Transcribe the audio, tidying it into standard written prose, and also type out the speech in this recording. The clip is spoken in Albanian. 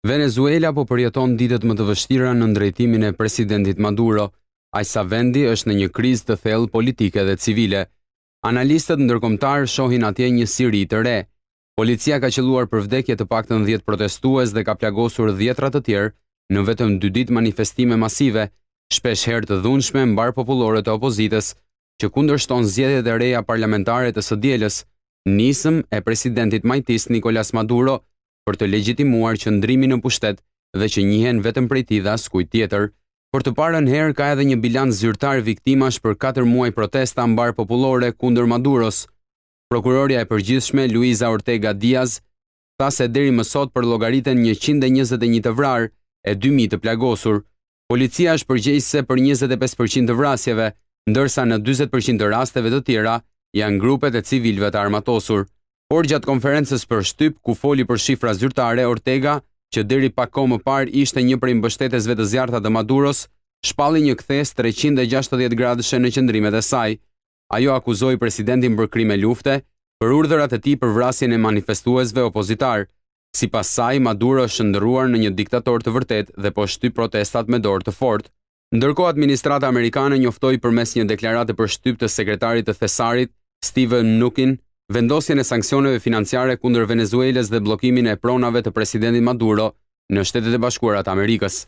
Venezuela po përjeton ditët më të vështira në drejtimin e presidentit Maduro, aq sa vendi është në një krizë të thellë politike dhe civile. Analistët ndërkombëtar shohin atje një Siri të re. Policia ka qelluar për vdekje të paktën 10 protestues dhe ka plagosur dhjetra të tjerë në vetëm 2 ditë manifestime masive, shpesh herë të dhunshme mbar popullore të opozitës, që kundërshton zgjedhjet e reja parlamentare të së dielës, nisëm e presidentit majtis Nicolas Maduro për të legjitimuar qëndrimin në pushtet dhe që njihen vetëm prej tij dhe askujt tjetër. Për të parën herë ka edhe një bilanc zyrtar viktimash për 4 muaj protesta mbar popullore kundër Maduros. Prokuroria e përgjithshme Luisa Ortega Diaz tha se deri më sot përllogaritet 121 të vrarë e 2000 të plagosur. Policia është përgjegjëse për 25% të vrasjeve, ndërsa në 40% të rasteve të tjera janë grupet e civilëve të armatosur. Por gjatë konferencës për shtyp ku foli për shifra zyrtare, Ortega, që deri pak kohë më parë ishte një prej mbështetësve të zjarrta të Maduros, shpalli një kthes 360 gradëshe në qëndrimet e saj. Ajo akuzoi presidentin për krime lufte, për urdhërat e tij për vrasjen e manifestuesve opozitar. Sipas saj, Maduro është shndërruar në një diktator të vërtet dhe po shtyp protestat me dorë të fortë. Ndërkohë administrata amerikane njoftoi përmes një deklarate për shtyp të sekretarit të thesarit, Steven Mnuchin, vendosjen e sanksioneve financiare kundër Venezuelës dhe bllokimin e pronave të presidentit Maduro në Shtetet e Bashkuara të Amerikës.